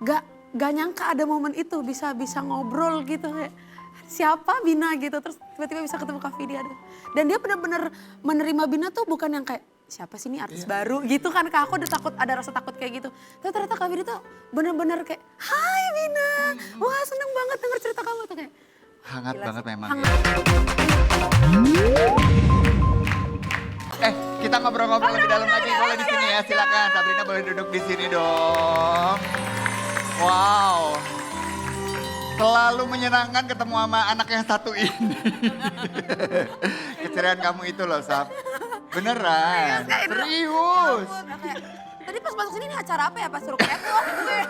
gak nyangka ada momen itu bisa ngobrol gitu kayak siapa Bina gitu, terus tiba-tiba bisa ketemu Kak Vidi. Dan dia benar-benar menerima Bina tuh bukan yang kayak siapa sih ini artis baru gitu kan, Kak, aku udah takut, ada rasa takut kayak gitu. Tapi ternyata Kak Vidi tuh benar-benar kayak hai Bina, wah seneng banget denger cerita kamu tuh kayak. Hangat banget sih. memang Hangat. ya. Kita ngobrol-ngobrol lebih dalam lagi. Boleh di sini ya, silakan. Sabrina boleh duduk di sini dong. Wow. Selalu menyenangkan ketemu sama anak yang satu ini. Keceriaan kamu itu loh, Sab. Beneran, serius. Tadi pas masuk sini ini acara apa ya, pas suruh heboh gue.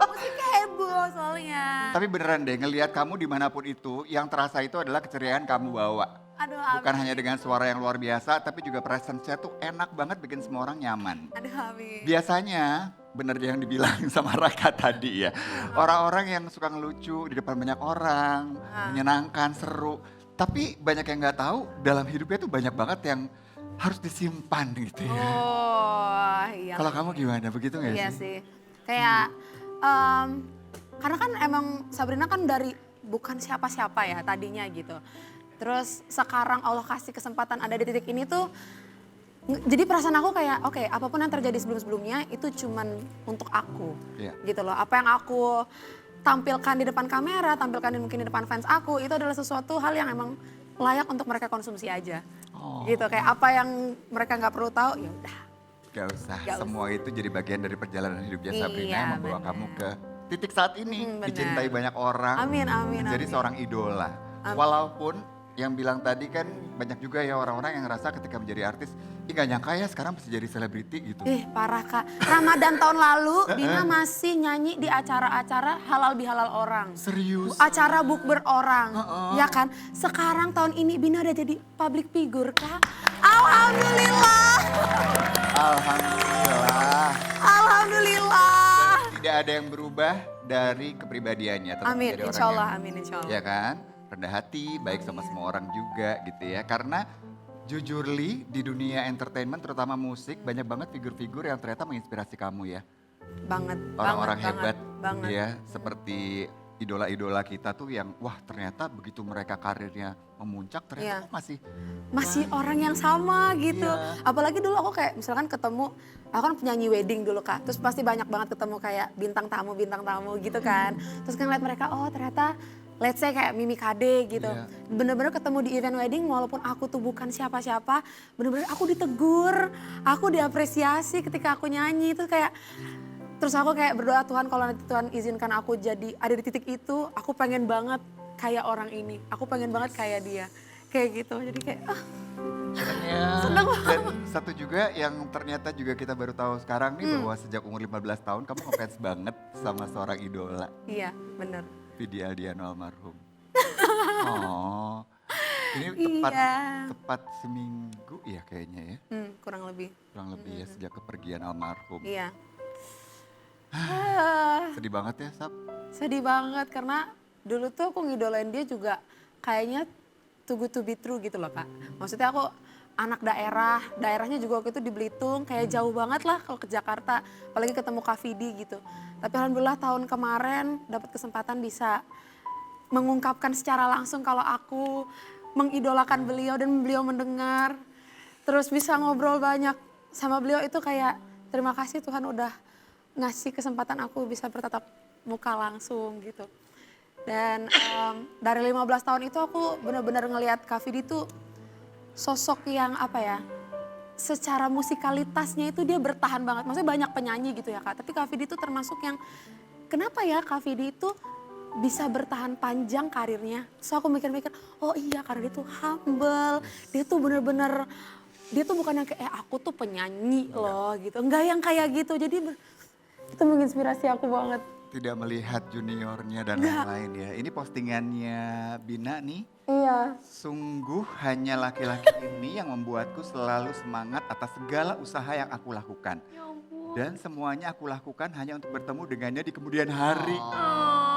Musiknya heboh soalnya. Tapi beneran deh, ngelihat kamu dimanapun itu, yang terasa itu adalah keceriaan kamu bawa. Aduh, Bukan hanya dengan suara yang luar biasa, tapi juga presence-nya tuh enak banget bikin semua orang nyaman. Aduh, Abi. Biasanya, bener yang dibilang sama Raka tadi ya. Orang-orang yang suka ngelucu di depan banyak orang, menyenangkan, seru. Tapi banyak yang gak tahu dalam hidupnya tuh banyak banget yang harus disimpan gitu ya. Oh iya. Kalau kamu gimana, begitu gak Iya sih? sih. Kayak, karena kan emang Sabrina kan dari bukan siapa-siapa ya tadinya gitu. Terus sekarang Allah kasih kesempatan ada di titik ini tuh, jadi perasaan aku kayak oke, apapun yang terjadi sebelum-sebelumnya itu cuman untuk aku. Iya. Gitu loh, apa yang aku tampilkan di depan kamera, tampilkan mungkin di depan fans aku, itu adalah sesuatu hal yang emang layak untuk mereka konsumsi aja. Oh. Gitu, kayak apa yang mereka nggak perlu tahu, ya udah. Gak usah, Gak semua itu jadi bagian dari perjalanan hidupnya Sabrina Iya, yang membawa bener. kamu ke titik saat ini. Bener. Dicintai banyak orang, Amin, amin, menjadi amin. seorang idola. Walaupun yang bilang tadi kan banyak juga ya orang-orang yang ngerasa ketika menjadi artis, ih gak nyangka ya sekarang bisa jadi selebriti gitu. Parah Kak, Ramadan tahun lalu Bina masih nyanyi di acara-acara halal bihalal orang. Serius? Acara bukber orang, ya kan? Sekarang tahun ini Bina udah jadi public figure Kak. Alhamdulillah. Alhamdulillah. Alhamdulillah. Tidak ada yang berubah dari kepribadiannya. Tetap Amin, menjadi orang insya Allah, yang, amin, insya Allah. ya kan? Rendah hati, baik sama semua orang juga gitu ya. Karena jujur Li, di dunia entertainment terutama musik, banyak banget figur-figur yang ternyata menginspirasi kamu ya. Banget, Orang-orang banget, hebat banget. ya, seperti idola-idola kita tuh yang wah ternyata begitu mereka karirnya memuncak ternyata kok masih orang yang sama gitu. Iya. Apalagi dulu aku kayak misalkan ketemu, aku kan penyanyi wedding dulu Kak. Terus pasti banyak banget ketemu kayak bintang tamu gitu kan. Terus kan lihat mereka, oh ternyata let's say kayak Mimi Kade gitu. Iya. Bener-bener ketemu di event wedding walaupun aku tuh bukan siapa-siapa. Bener-bener aku ditegur, aku diapresiasi ketika aku nyanyi. Itu kayak, terus aku kayak berdoa Tuhan kalau nanti Tuhan izinkan aku jadi ada di titik itu. Aku pengen banget kayak orang ini, aku pengen banget kayak dia. Kayak gitu, jadi kayak seneng banget. Dan satu juga yang ternyata juga kita baru tahu sekarang nih bahwa sejak umur 15 tahun kamu ngefans banget sama seorang idola. Iya bener. Vidi Aldiano almarhum. Oh, ini tepat seminggu ya kayaknya ya. Kurang lebih. Kurang lebih ya sejak kepergian almarhum. Iya. Sedih banget ya Sab. Sedih banget karena dulu tuh aku ngidolain dia juga kayaknya too good to be true gitu loh Kak. Maksudnya aku anak daerahnya juga waktu itu di Belitung, kayak jauh banget lah kalau ke Jakarta. Apalagi ketemu Kak Vidi gitu. Tapi alhamdulillah tahun kemarin dapat kesempatan bisa mengungkapkan secara langsung kalau aku mengidolakan beliau dan beliau mendengar. Terus bisa ngobrol banyak sama beliau itu kayak terima kasih Tuhan udah ngasih kesempatan aku bisa bertatap muka langsung gitu. Dan dari 15 tahun itu aku benar-benar ngelihat Kak Vidi tuh sosok yang apa ya, secara musikalitasnya itu dia bertahan banget. Maksudnya banyak penyanyi gitu ya Kak, tapi Kak Vidi itu termasuk yang kenapa ya Kak Vidi itu bisa bertahan panjang karirnya. So aku mikir-mikir, oh iya karena dia tuh humble, dia tuh bener-bener, dia tuh bukan yang kayak aku tuh penyanyi loh gitu. Enggak yang kayak gitu, jadi itu menginspirasi aku banget. Tidak melihat juniornya dan lain-lain ya. Ini postingannya Bina nih. Iya. Sungguh hanya laki-laki ini yang membuatku selalu semangat atas segala usaha yang aku lakukan. Dan semuanya aku lakukan hanya untuk bertemu dengannya di kemudian hari.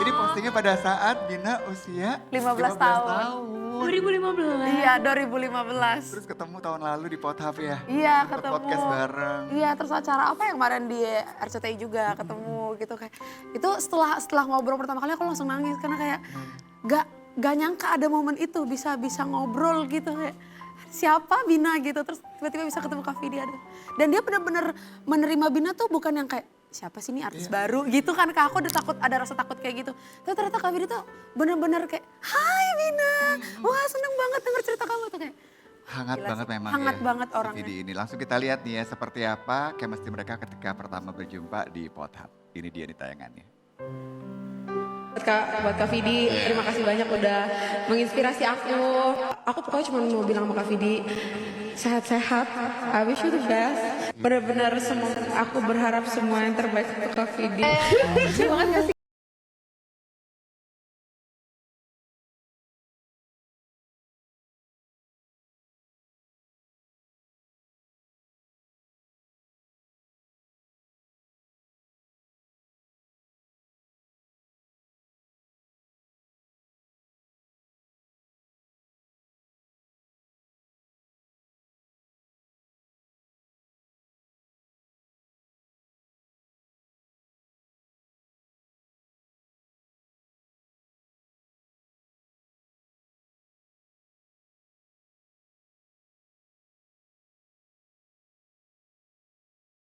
Ini postingnya pada saat Bina usia 15 tahun. 2015. Iya 2015. Terus ketemu tahun lalu di Pothaf ya? Iya Sempet ketemu. podcast bareng. Iya terus acara apa yang kemarin di RCTI juga ketemu gitu kayak. Itu setelah ngobrol pertama kali aku langsung nangis karena kayak gak nyangka ada momen itu bisa ngobrol gitu kayak siapa Bina gitu, terus tiba-tiba bisa ketemu Kak Vidi. Dan dia benar-benar menerima Bina tuh bukan yang kayak siapa sih ini artis baru gitu kan, Kak, aku udah takut, ada rasa takut kayak gitu. Tapi ternyata Kak Vidi tuh benar-benar kayak hai Bina, wah seneng banget denger cerita kamu tuh kayak. Hangat Gila banget sih, memang hangat ya banget si orangnya. Vidi ini. Langsung kita lihat nih ya seperti apa chemistry mereka ketika pertama berjumpa di Pornhub. Ini dia nih tayangannya. Buat Kak Vidi, terima kasih banyak udah menginspirasi aku. Aku pokoknya cuma mau bilang sama Kak Vidi, sehat-sehat, I wish you the best. Bener-bener aku berharap semua yang terbaik untuk Kak Vidi. Terima kasih.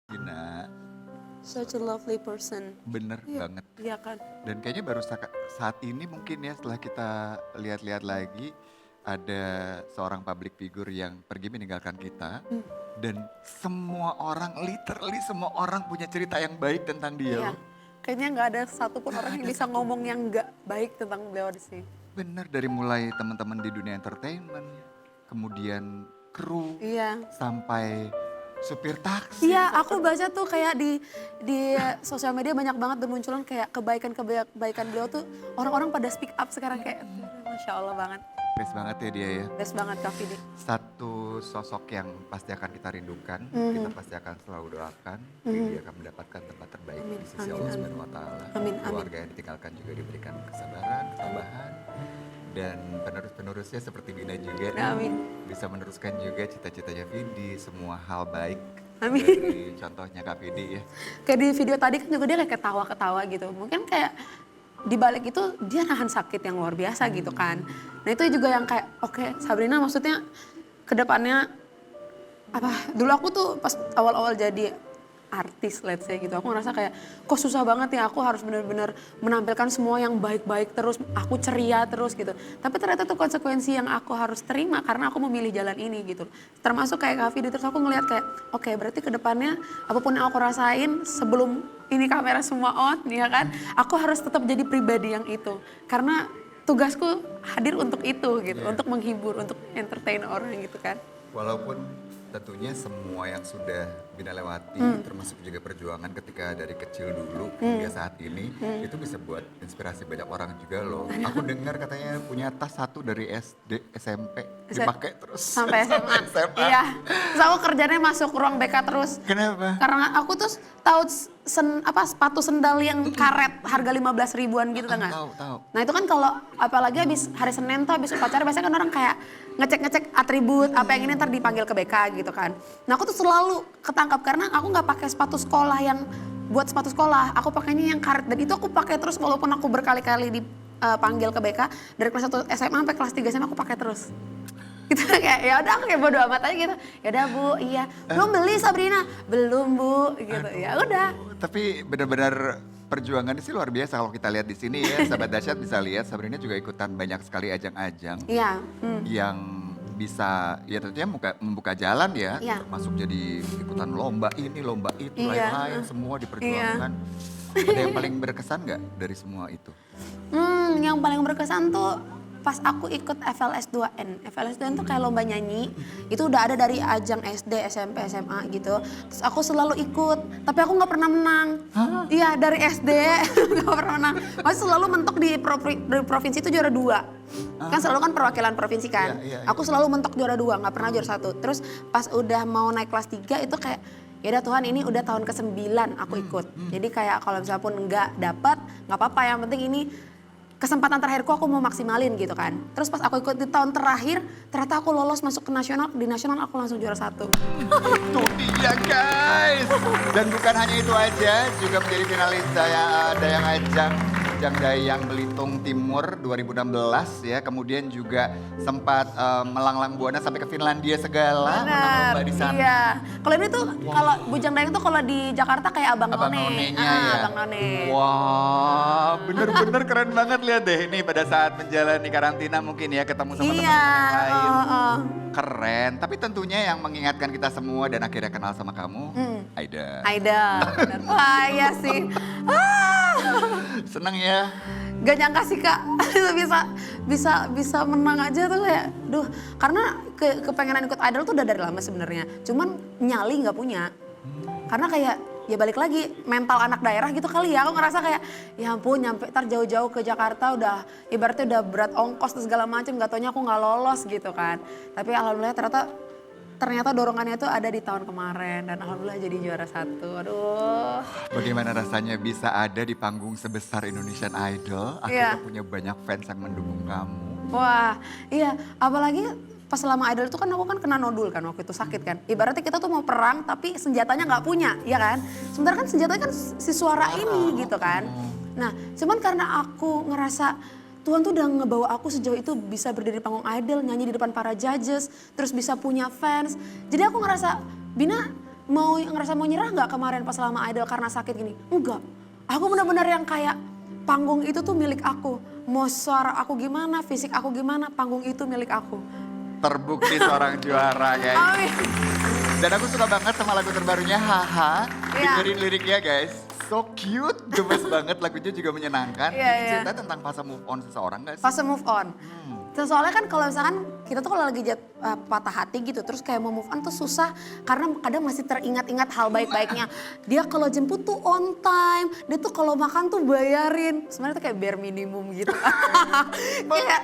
Gina, Such a lovely person. bener banget. Iya kan? Dan kayaknya baru saat ini mungkin ya setelah kita lihat-lihat lagi ada seorang public figure yang pergi meninggalkan kita. Dan semua orang, literally semua orang punya cerita yang baik tentang dia. Iya. loh. Kayaknya nggak ada satupun orang yang bisa ngomong yang nggak baik tentang beliau di sini. Bener, dari mulai teman-teman di dunia entertainment, kemudian kru, Iya. sampai supir taksi. Iya, aku baca tuh kayak di sosial media banyak banget bermunculan kayak kebaikan beliau tuh orang-orang pada speak up sekarang kayak Masya Allah banget. Best banget ya dia ya. Best banget Kak Vidi. Satu sosok yang pasti akan kita rindukan, kita pasti akan selalu doakan, dia akan mendapatkan tempat terbaik di sisi Amin, Allah amin. Subhanahu wa taala. Amin, amin. Keluarga yang ditinggalkan juga diberikan kesabaran, ketabahan, dan penerus-penerusnya seperti Bina juga Amin. bisa meneruskan juga cita-citanya Vidi, semua hal baik Amin. dari contohnya Kak Vidi ya. Kayak di video tadi kan juga dia kayak ketawa-ketawa gitu. Mungkin kayak di balik itu dia nahan sakit yang luar biasa gitu kan. Nah itu juga yang kayak oke, Sabrina maksudnya ke depannya apa, dulu aku tuh pas awal-awal jadi artis let's say gitu, aku ngerasa kayak kok susah banget ya, aku harus benar-benar menampilkan semua yang baik-baik terus, aku ceria terus gitu. Tapi ternyata tuh konsekuensi yang aku harus terima karena aku memilih jalan ini gitu. Termasuk kayak Kak Vidi, terus aku ngeliat kayak oke, berarti ke depannya apapun yang aku rasain sebelum ini kamera semua on ya kan, aku harus tetap jadi pribadi yang itu. Karena tugasku hadir untuk itu gitu, untuk menghibur, untuk entertain orang gitu kan. Walaupun tentunya semua yang sudah Bina lewati, termasuk juga perjuangan ketika dari kecil dulu hingga saat ini, itu bisa buat inspirasi banyak orang juga loh. Aku dengar katanya punya tas satu dari SD, SMP, dipakai terus. Sampai SMA. SMA. Iya. Terus aku kerjanya masuk ruang BK terus. Kenapa? Karena aku tuh tahu sepatu sendal yang karet harga 15 ribuan gitu tengah. Tahu. Nah itu kan kalau apalagi habis hari Senin tuh habis upacara biasanya kan orang kayak ngecek atribut apa yang ini ntar dipanggil ke BK gitu kan. Nah aku tuh selalu ketangkap karena aku nggak pakai sepatu sekolah yang buat sepatu sekolah. Aku pakainya yang karet dan itu aku pakai terus walaupun aku berkali-kali dipanggil ke BK dari kelas 1 SMA sampai kelas 3 SMA aku pakai terus. Gitu kayak ya udah aku kayak bodo amat aja gitu. Ya udah Bu, iya. Belum beli Sabrina? Belum Bu, gitu. Ya udah. Tapi benar-benar perjuangannya sih luar biasa kalau kita lihat di sini ya. Sahabat Dahsyat bisa lihat Sabrina juga ikutan banyak sekali ajang-ajang Iya. yang bisa ya tentunya membuka jalan ya. Iya. Termasuk jadi ikutan lomba ini, lomba itu, Iya. lain-lain semua diperjuangkan. Ada yang paling berkesan nggak dari semua itu? Yang paling berkesan tuh pas aku ikut FLS 2N. FLS 2N tuh kayak lomba nyanyi. Itu udah ada dari ajang SD, SMP, SMA gitu. Terus aku selalu ikut, tapi aku nggak pernah menang. Iya dari SD nggak pernah menang. Masih selalu mentok di provinsi itu juara 2. Kan selalu kan perwakilan provinsi kan. Iya. Aku selalu mentok juara 2, nggak pernah juara 1. Terus pas udah mau naik kelas 3 itu kayak ya udah Tuhan ini udah tahun ke-9 aku ikut. Jadi kayak kalau misalnya pun nggak dapat nggak apa-apa, yang penting ini kesempatan terakhirku aku mau maksimalin gitu kan. Terus pas aku ikut di tahun terakhir, ternyata aku lolos masuk ke nasional, di nasional aku langsung juara 1. Itu dia guys. Dan bukan hanya itu aja, juga menjadi finalis Dayang Ajang Dayang Belitung Timur 2016 ya. Kemudian juga sempat melanglang buana sampai ke Finlandia segala, menang lomba di sana. Iya. Kalau ini tuh kalau Bujang Dayang tuh kalau di Jakarta kayak Abang None. Nonenya ya. Abang None. Wah, bener-bener keren banget lihat deh. Ini pada saat menjalani karantina mungkin ya ketemu sama Iya. teman-teman yang lain. Oh. Keren, tapi tentunya yang mengingatkan kita semua dan akhirnya kenal sama kamu, Aida. Aida. Bener. Wah iya sih. Seneng ya? Gak nyangka sih Kak, bisa menang aja tuh kayak, duh, karena kepengenan ikut idol tuh udah dari lama sebenarnya. Cuman nyali nggak punya, karena kayak ya balik lagi mental anak daerah gitu kali ya. Aku ngerasa kayak, ya ampun nyampe ntar jauh-jauh ke Jakarta udah ibaratnya udah berat ongkos dan segala macem, gak taunya aku nggak lolos gitu kan. Tapi alhamdulillah ternyata dorongannya tuh ada di tahun kemarin dan alhamdulillah jadi juara 1. Aduh. Bagaimana rasanya bisa ada di panggung sebesar Indonesian Idol, akhirnya punya banyak fans yang mendukung kamu. Wah, iya. Apalagi pas selama idol itu kan aku kan kena nodul kan waktu itu sakit kan. Ibaratnya kita tuh mau perang tapi senjatanya nggak punya, ya kan? Sementara kan senjatanya kan si suara ini gitu kan. Nah, cuman karena aku ngerasa Tuhan tuh udah ngebawa aku sejauh itu bisa berdiri di panggung idol, nyanyi di depan para judges, terus bisa punya fans. Jadi aku ngerasa, Bina mau nyerah nggak kemarin pas selama idol karena sakit gini? Enggak. Aku benar-benar yang kayak panggung itu tuh milik aku. Mau suara aku gimana, fisik aku gimana, panggung itu milik aku. Terbukti seorang juara guys. Amin. Dan aku suka banget sama lagu terbarunya Haha. Iya. Dengerin liriknya guys. So cute, gemes banget, lagunya juga menyenangkan. Iya, Ini iya. cerita tentang fase move on seseorang gak sih? Fase move on. Soalnya kan kalau misalkan kita tuh kalau lagi patah hati gitu terus kayak mau move on tuh susah karena kadang masih teringat-ingat hal baik-baiknya. Dia kalau jemput tuh on time, dia tuh kalau makan tuh bayarin. Sebenarnya tuh kayak bare minimum gitu. Kayak,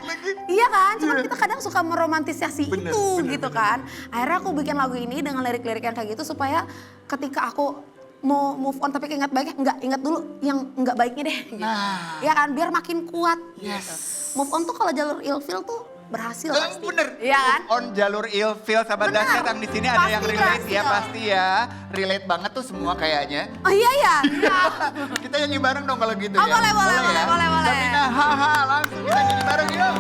iya kan, cuman kita kadang suka meromantisasi Bener, itu bener, gitu kan. Akhirnya aku bikin lagu ini dengan lirik-lirik yang kayak gitu supaya ketika aku mau move on tapi keinget baiknya, enggak, ingat dulu yang enggak baiknya deh. Gitu. Nah. Ya kan, biar makin kuat. Yes. Gitu. Move on tuh kalau jalur ilfil tuh berhasil pasti. Bener. Iya kan? Move on jalur ilfil sahabat Bener. dahsyat yang di sini ada yang Pasti relate ya berhasil. pasti ya. Relate banget tuh semua kayaknya. Oh iya ya? Iya. Kita nyanyi bareng dong kalau gitu Oh, ya. boleh, boleh, ya? boleh. Davina, haha langsung kita nyanyi bareng yuk.